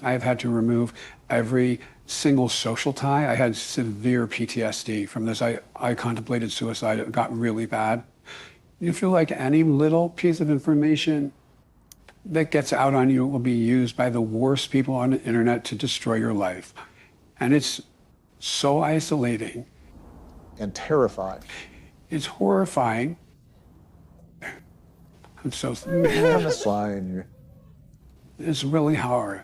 I've had to remove every single social tie. I had severe PTSD from this. I contemplated suicide. It got really bad. You feel like any little piece of information that gets out on you will be used by the worst people on the internet to destroy your life. And it's so isolating. And terrifying. It's horrifying. I'm so... That's fine. It's really hard.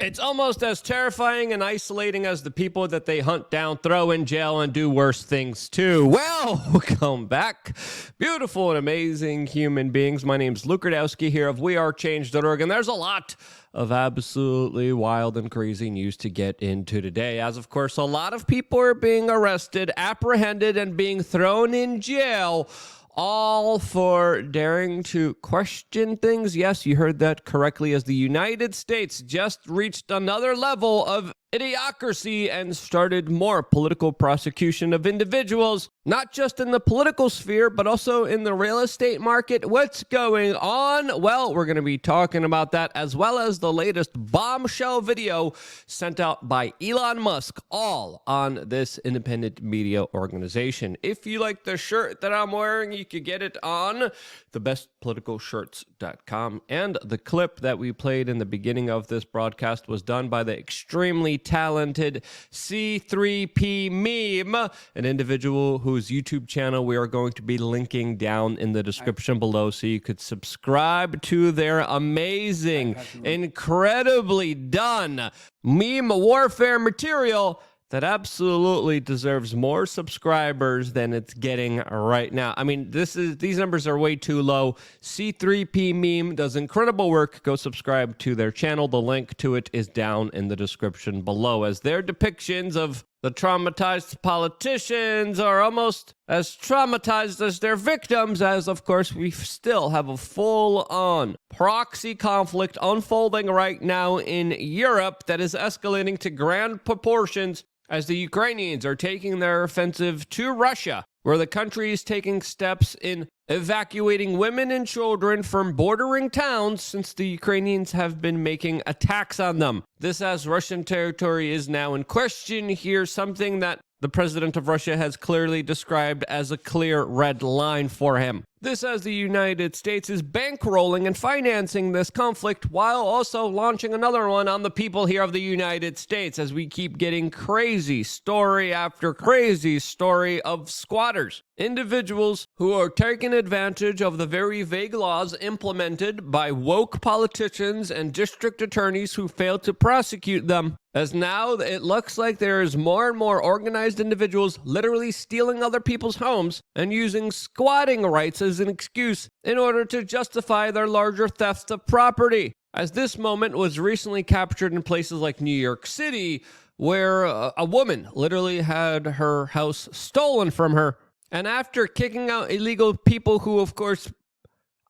It's almost as terrifying and isolating as the people that they hunt down, throw in jail, and do worse things to. Welcome back, beautiful and amazing human beings. My name's Luke Rudowski here of wearechange.org, and there's a lot of absolutely wild and crazy news to get into today, as of course a lot of people are being arrested, apprehended, and being thrown in jail, all for daring to question things. Yes, you heard that correctly, as the United States just reached another level of idiocracy and started more political prosecution of individuals, not just in the political sphere, but also in the real estate market. What's going on? Well, we're going to be talking about that, as well as the latest bombshell video sent out by Elon Musk, all on this independent media organization. If you like the shirt that I'm wearing, you could get it on thebestpoliticalshirts.com. And the clip that we played in the beginning of this broadcast was done by the extremely talented C3P Meme, an individual whose YouTube channel we are going to be linking down in the description below, so you could subscribe to their amazing, incredibly done meme warfare material that absolutely deserves more subscribers than it's getting right now. I mean, these numbers are way too low. C3P Meme does incredible work. Go subscribe to their channel. The link to it is down in the description below, as their depictions of the traumatized politicians are almost as traumatized as their victims, as of course we still have a full-on proxy conflict unfolding right now in Europe that is escalating to grand proportions, as the Ukrainians are taking their offensive to Russia, where the country is taking steps in evacuating women and children from bordering towns since the Ukrainians have been making attacks on them. This, as Russian territory is now in question here, something that the president of Russia has clearly described as a clear red line for him. This, as the United States is bankrolling and financing this conflict while also launching another one on the people here of the United States, as we keep getting crazy story after crazy story of squatters, individuals who are taking advantage of the very vague laws implemented by woke politicians and district attorneys who fail to prosecute them. As now it looks like there is more and more organized individuals literally stealing other people's homes and using squatting rights as an excuse in order to justify their larger thefts of property. As this moment was recently captured in places like New York City, where a woman literally had her house stolen from her, and after kicking out illegal people who, of course,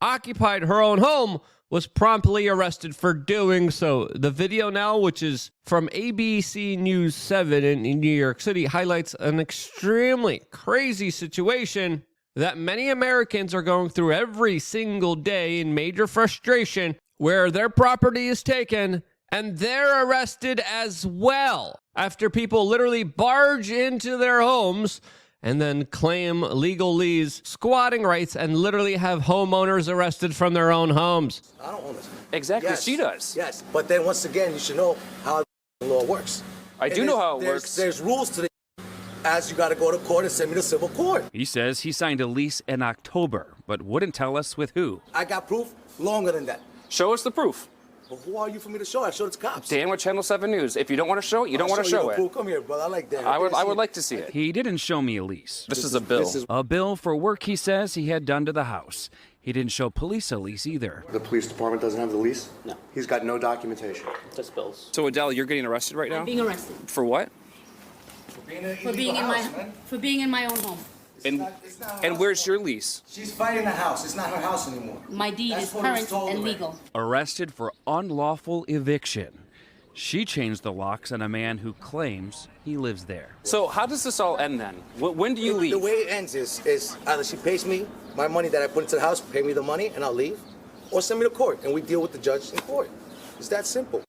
occupied her own home, was promptly arrested for doing so. The video now, which is from ABC News 7 in New York City, highlights an extremely crazy situation that many Americans are going through every single day in major frustration, where their property is taken and they're arrested as well, after people literally barge into their homes and then claim legalese, squatting rights, and literally have homeowners arrested from their own homes. I don't own this. Exactly, yes, she does. Yes, but then once again, you should know how the law works. I do know how it works. There's rules to the as you got to go to court and send me to civil court. He says he signed a lease in October, but wouldn't tell us with who. I got proof longer than that. Show us the proof. But who are you for me to show? I showed it to cops. Dan with Channel 7 News. If you don't want to show it, you don't want to show it. Proof. Come here, brother. I like that. I would like to see it. He didn't show me a lease. This is a bill. A bill for work he says he had done to the house. He didn't show police a lease either. The police department doesn't have the lease? No. He's got no documentation. Just bills. So Adele, you're getting arrested right now? I'm being arrested. For what? For being in my own home. And where's your lease? She's fighting the house. It's not her house anymore. My deed is current and legal. Arrested for unlawful eviction. She changed the locks on a man who claims he lives there. So how does this all end then? When do you leave? The way it ends is either she pays me my money that I put into the house, pay me the money, and I'll leave. or send me to court, and we deal with the judge in court. It's that simple.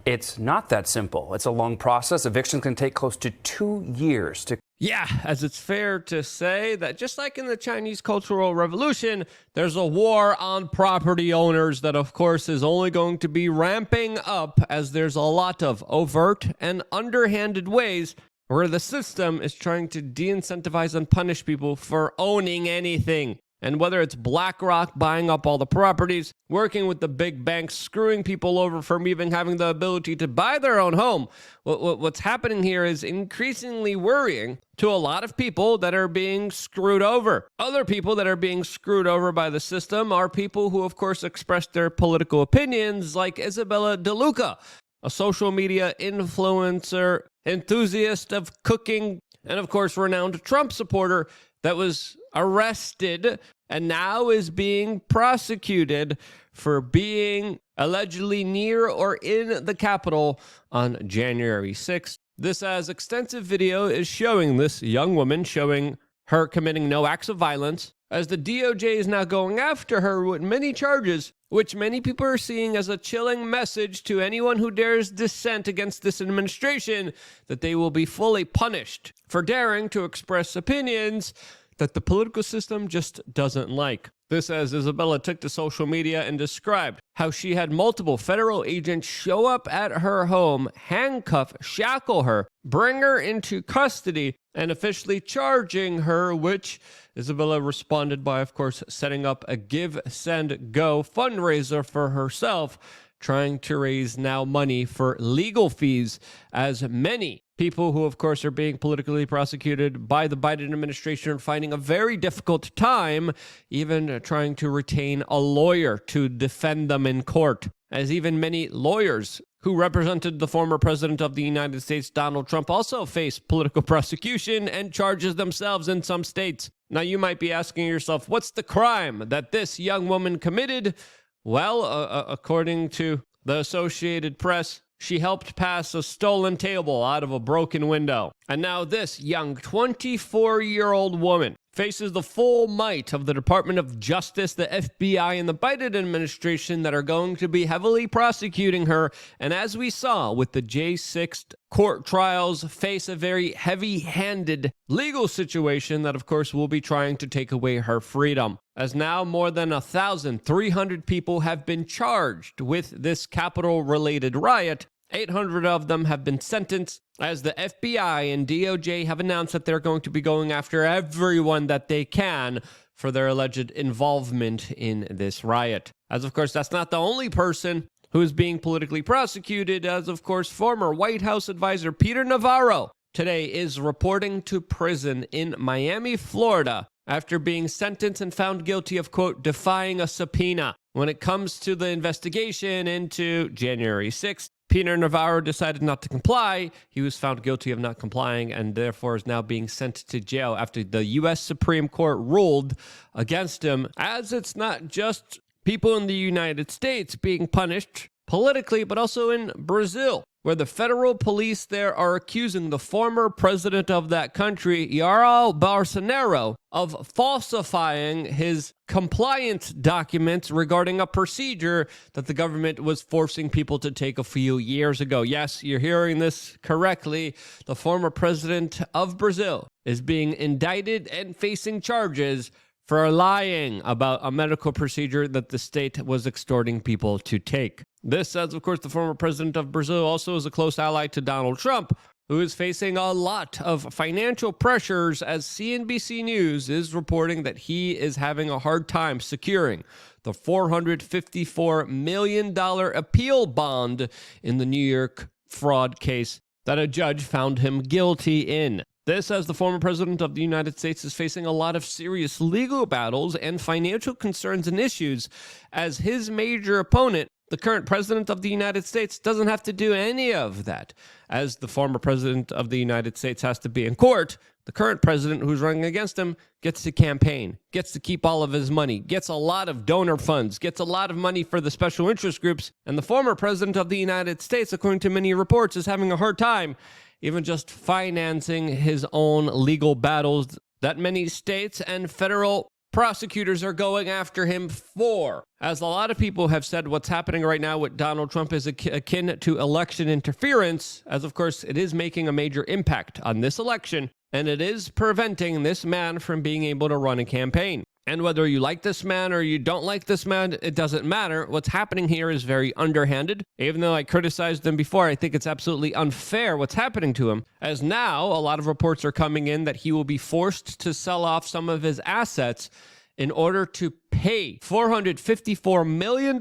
It's not that simple. It's a long process. Evictions can take close to 2 years to. Yeah, as it's fair to say that just like in the Chinese Cultural Revolution, there's a war on property owners that, of course, is only going to be ramping up as there's a lot of overt and underhanded ways where the system is trying to de-incentivize and punish people for owning anything. And whether it's BlackRock buying up all the properties, working with the big banks, screwing people over from even having the ability to buy their own home, what's happening here is increasingly worrying to a lot of people that are being screwed over. Other people that are being screwed over by the system are people who, of course, express their political opinions, like Isabella DeLuca, a social media influencer, enthusiast of cooking, and, of course, renowned Trump supporter that was arrested and now is being prosecuted for being allegedly near or in the Capitol on January 6th. This as extensive video is showing this young woman, showing her committing no acts of violence, as the DOJ is now going after her with many charges, which many people are seeing as a chilling message to anyone who dares dissent against this administration, that they will be fully punished for daring to express opinions that the political system just doesn't like. This as Isabella took to social media and described how she had multiple federal agents show up at her home, handcuff, shackle her, bring her into custody, and officially charging her, which Isabella responded by, of course, setting up a Give, Send, Go fundraiser for herself, trying to raise now money for legal fees, as many people who, of course, are being politically prosecuted by the Biden administration are finding a very difficult time even trying to retain a lawyer to defend them in court, as even many lawyers who represented the former president of the United States, Donald Trump, also face political prosecution and charges themselves in some states. Now, you might be asking yourself, what's the crime that this young woman committed? Well, according to the Associated Press, she helped pass a stolen table out of a broken window. And now this young 24-year-old woman faces the full might of the Department of Justice, the FBI, and the Biden administration that are going to be heavily prosecuting her. And as we saw with the J6 court trials, face a very heavy-handed legal situation that, of course, will be trying to take away her freedom. As now more than 1,300 people have been charged with this Capitol-related riot, 800 of them have been sentenced, as the FBI and DOJ have announced that they're going to be going after everyone that they can for their alleged involvement in this riot. As, of course, that's not the only person who is being politically prosecuted, as, of course, former White House advisor Peter Navarro today is reporting to prison in Miami, Florida, after being sentenced and found guilty of, quote, defying a subpoena. When it comes to the investigation into January 6th, Peter Navarro decided not to comply. He was found guilty of not complying and therefore is now being sent to jail after the U.S. Supreme Court ruled against him, as it's not just people in the United States being punished politically, but also in Brazil, where the federal police there are accusing the former president of that country, Jair Bolsonaro, of falsifying his compliance documents regarding a procedure that the government was forcing people to take a few years ago. Yes, you're hearing this correctly. The former president of Brazil is being indicted and facing charges for lying about a medical procedure that the state was extorting people to take. This, as of course, the former president of Brazil also is a close ally to Donald Trump, who is facing a lot of financial pressures, as CNBC News is reporting that he is having a hard time securing the $454 million appeal bond in the New York fraud case that a judge found him guilty in. This, as the former president of the United States is facing a lot of serious legal battles and financial concerns and issues, as his major opponent, the current president of the United States, doesn't have to do any of that. As the former president of the United States has to be in court, the current president who's running against him gets to campaign, gets to keep all of his money, gets a lot of donor funds, gets a lot of money for the special interest groups, and the former president of the United States, according to many reports, is having a hard time even just financing his own legal battles that many states and federal prosecutors are going after him for. As a lot of people have said, what's happening right now with Donald Trump is akin to election interference, as of course it is making a major impact on this election, and it is preventing this man from being able to run a campaign. And whether you like this man or you don't like this man, it doesn't matter. What's happening here is very underhanded. Even though I criticized him before, I think it's absolutely unfair what's happening to him. As now, a lot of reports are coming in that he will be forced to sell off some of his assets in order to pay $454 million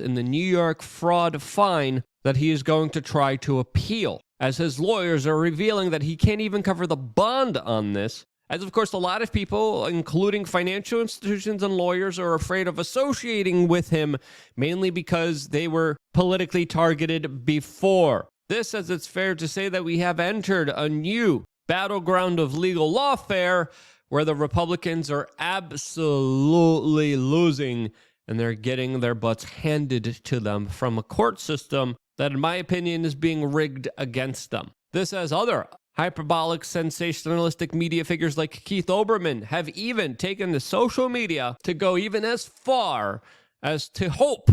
in the New York fraud fine that he is going to try to appeal, as his lawyers are revealing that he can't even cover the bond on this. As of course, a lot of people, including financial institutions and lawyers, are afraid of associating with him, mainly because they were politically targeted before. This, as it's fair to say that we have entered a new battleground of legal lawfare where the Republicans are absolutely losing and they're getting their butts handed to them from a court system that, in my opinion, is being rigged against them. This as other hyperbolic, sensationalistic media figures like Keith Olbermann have even taken the social media to go even as far as to hope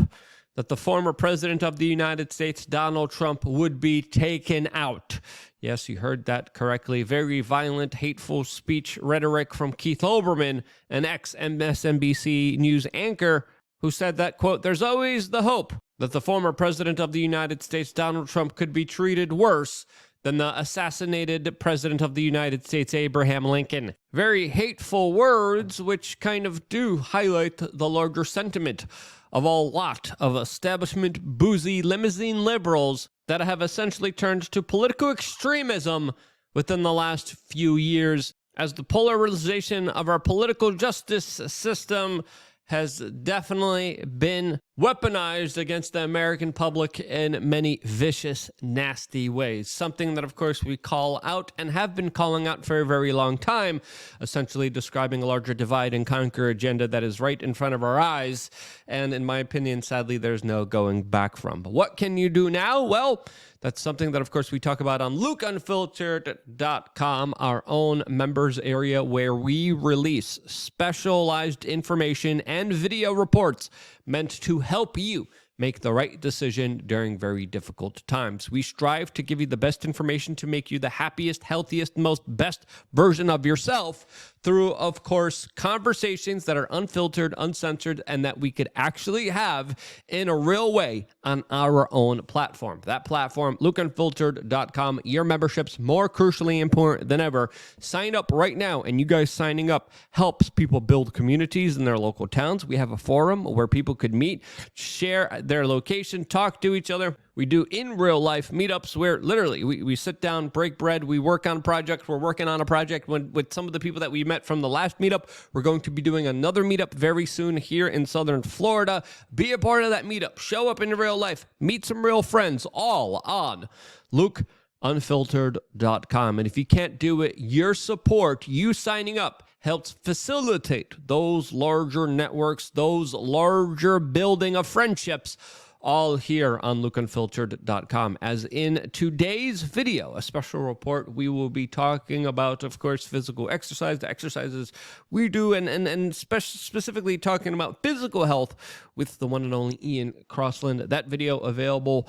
that the former president of the United States, Donald Trump, would be taken out. Yes, you heard that correctly. Very violent, hateful speech rhetoric from Keith Olbermann, an ex-MSNBC news anchor, who said that, quote, "There's always the hope that the former president of the United States, Donald Trump, could be treated worse than the assassinated president of the United States, Abraham Lincoln." Very hateful words, which kind of do highlight the larger sentiment of a lot of establishment boozy limousine liberals that have essentially turned to political extremism within the last few years, as the polarization of our political justice system has definitely been weaponized against the American public in many vicious, nasty ways. Something that, of course, we call out and have been calling out for a very long time, essentially describing a larger divide and conquer agenda that is right in front of our eyes. And in my opinion, sadly, there's no going back from. But what can you do now? Well, that's something that, of course, we talk about on LukeUnfiltered.com, our own members area where we release specialized information and video reports meant to help you make the right decision during very difficult times. We strive to give you the best information to make you the happiest, healthiest, most best version of yourself through, of course, conversations that are unfiltered, uncensored, and that we could actually have in a real way on our own platform. That platform, LukeUnfiltered.com, your membership's more crucially important than ever. Sign up right now, and you guys signing up helps people build communities in their local towns. We have a forum where people could meet, share their location, talk to each other. We do in real life meetups where literally we sit down, break bread, we work on projects. We're working on a project with some of the people that we met from the last meetup. We're going to be doing another meetup very soon here in Southern Florida. Be a part of that meetup. Show up in real life. Meet some real friends, all on LukeUnfiltered.com. And if you can't do it, your support, you signing up, helps facilitate those larger networks, those larger building of friendships, all here on LukeUnfiltered.com. As in today's video, a special report, we will be talking about, of course, physical exercise, the exercises we do, and specifically talking about physical health with the one and only Ian Crossland. That video available,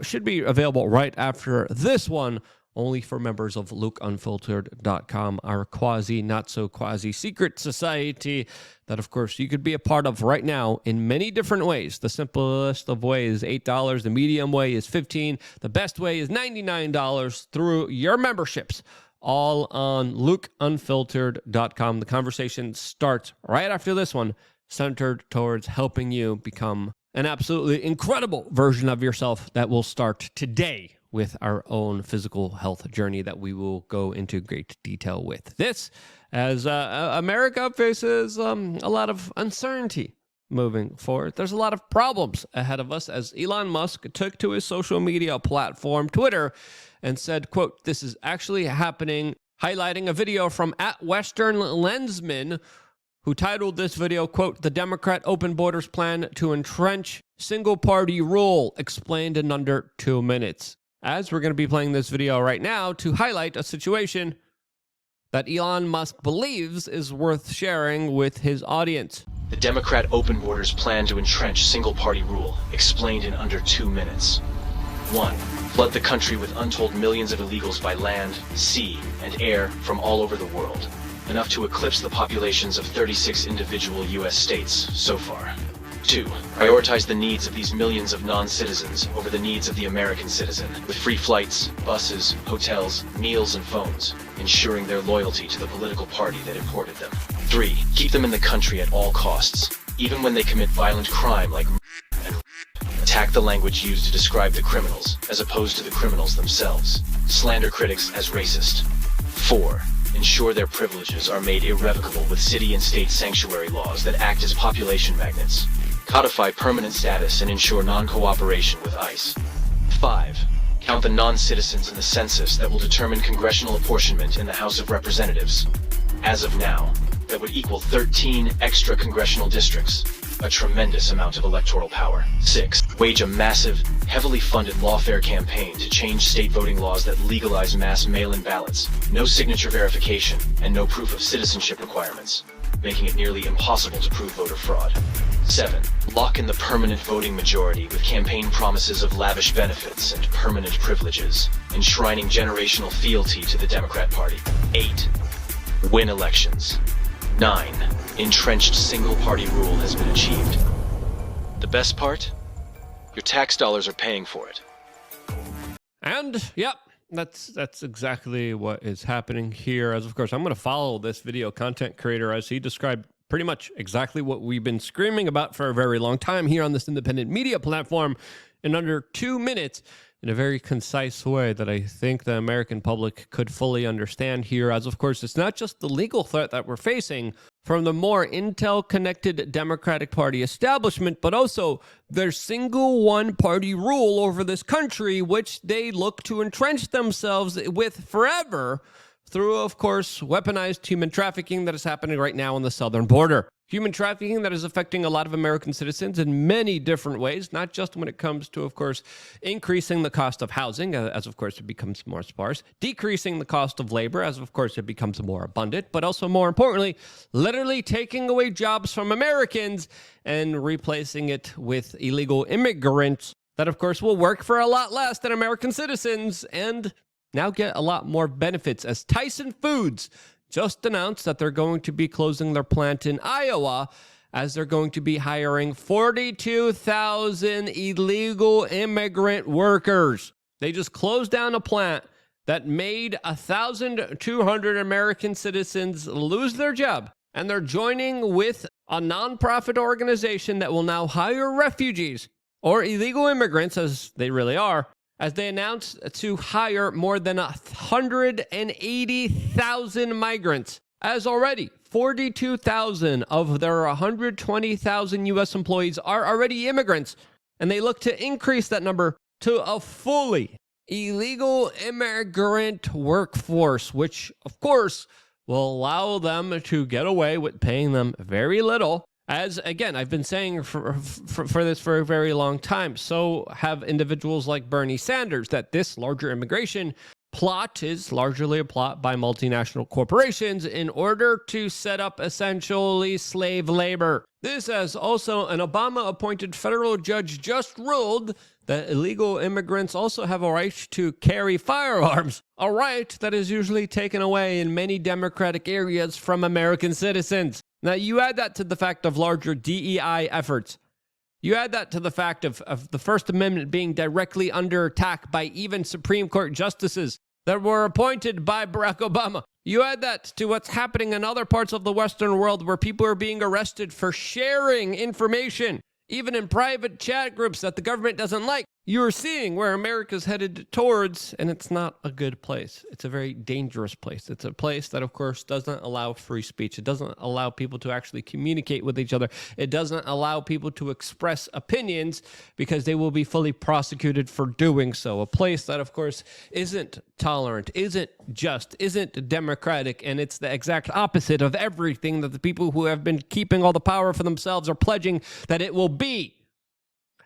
should be available right after this one, only for members of LukeUnfiltered.com, our quasi-not-so-quasi secret society that, of course, you could be a part of right now in many different ways. The simplest of ways is $8. The medium way is $15. The best way is $99 through your memberships, all on LukeUnfiltered.com. The conversation starts right after this one, centered towards helping you become an absolutely incredible version of yourself that will start today with our own physical health journey that we will go into great detail with. This, as America faces a lot of uncertainty moving forward. There's a lot of problems ahead of us as Elon Musk took to his social media platform, Twitter, and said, quote, "This is actually happening," highlighting a video from @WesternLensman, who titled this video, quote, "The Democrat Open Borders Plan to Entrench Single-Party Rule, Explained in Under 2 Minutes. As we're going to be playing this video right now to highlight a situation that Elon Musk believes is worth sharing with his audience. The Democrat open borders plan to entrench single-party rule, explained in under 2 minutes. 1. Flood the country with untold millions of illegals by land, sea, and air from all over the world, enough to eclipse the populations of 36 individual U.S. states so far. 2. Prioritize the needs of these millions of non-citizens over the needs of the American citizen, with free flights, buses, hotels, meals, and phones, ensuring their loyalty to the political party that imported them. 3. Keep them in the country at all costs, even when they commit violent crime like and attack the language used to describe the criminals, as opposed to the criminals themselves. Slander critics as racist. 4. Ensure their privileges are made irrevocable with city and state sanctuary laws that act as population magnets. Codify permanent status and ensure non-cooperation with ICE. 5. Count the non-citizens in the census that will determine congressional apportionment in the House of Representatives. As of now, that would equal 13 extra congressional districts, a tremendous amount of electoral power. 6. Wage a massive, heavily funded lawfare campaign to change state voting laws that legalize mass mail-in ballots, no signature verification, and no proof of citizenship requirements, making it nearly impossible to prove voter fraud. 7. Lock in the permanent voting majority with campaign promises of lavish benefits and permanent privileges, enshrining generational fealty to the Democrat Party. 8. Win elections. 9. Entrenched single-party rule has been achieved. The best part? Your tax dollars are paying for it. And, yep, that's exactly what is happening here. As of course, I'm going to follow this video content creator as he described pretty much exactly what we've been screaming about for a very long time here on this independent media platform in under 2 minutes, in a very concise way that I think the American public could fully understand here. As of course, it's not just the legal threat that we're facing from the more intel-connected Democratic Party establishment, but also their single one-party rule over this country, which they look to entrench themselves with forever through, of course, weaponized human trafficking that is happening right now on the southern border. Human trafficking that is affecting a lot of American citizens in many different ways, not just when it comes to, of course, increasing the cost of housing, as, of course, it becomes more sparse, decreasing the cost of labor, as, of course, it becomes more abundant, but also, more importantly, literally taking away jobs from Americans and replacing it with illegal immigrants that, of course, will work for a lot less than American citizens and now get a lot more benefits, as Tyson Foods just announced that they're going to be closing their plant in Iowa, as they're going to be hiring 42,000 illegal immigrant workers. They just closed down a plant that made 1,200 American citizens lose their job. And they're joining with a nonprofit organization that will now hire refugees or illegal immigrants, as they really are, as they announced to hire more than 180,000 migrants, as already 42,000 of their 120,000 U.S. employees are already immigrants, and they look to increase that number to a fully illegal immigrant workforce, which, of course, will allow them to get away with paying them very little. As, again, I've been saying for this for a very long time, so have individuals like Bernie Sanders, that this larger immigration plot is largely a plot by multinational corporations in order to set up essentially slave labor. This, as also an Obama-appointed federal judge just ruled that illegal immigrants also have a right to carry firearms, a right that is usually taken away in many Democratic areas from American citizens. Now, you add that to the fact of larger DEI efforts. You add that to the fact of the First Amendment being directly under attack by even Supreme Court justices that were appointed by Barack Obama. You add that to what's happening in other parts of the Western world where people are being arrested for sharing information, even in private chat groups that the government doesn't like. You're seeing where America's headed towards, and it's not a good place. It's a very dangerous place. It's a place that, of course, doesn't allow free speech. It doesn't allow people to actually communicate with each other. It doesn't allow people to express opinions because they will be fully prosecuted for doing so. A place that, of course, isn't tolerant, isn't just, isn't democratic, and it's the exact opposite of everything that the people who have been keeping all the power for themselves are pledging that it will be.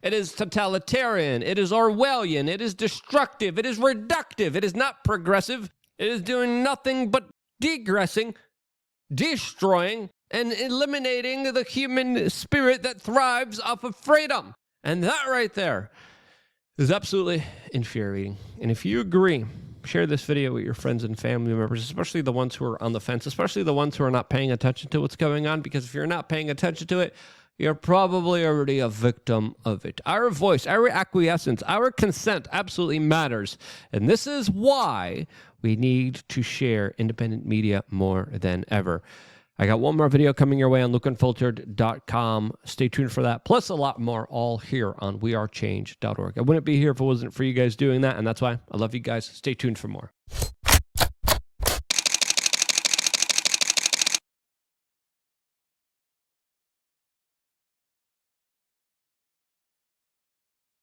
It is totalitarian, it is Orwellian, it is destructive, it is reductive, it is not progressive, it is doing nothing but degressing, destroying, and eliminating the human spirit that thrives off of freedom. And that right there is absolutely infuriating. And if you agree, share this video with your friends and family members, especially the ones who are on the fence, especially the ones who are not paying attention to what's going on, because if you're not paying attention to it, you're probably already a victim of it. Our voice, our acquiescence, our consent absolutely matters. And this is why we need to share independent media more than ever. I got one more video coming your way on lookUnfiltered.com. Stay tuned for that, plus a lot more, all here on wearechange.org. I wouldn't be here if it wasn't for you guys doing that, and that's why I love you guys. Stay tuned for more.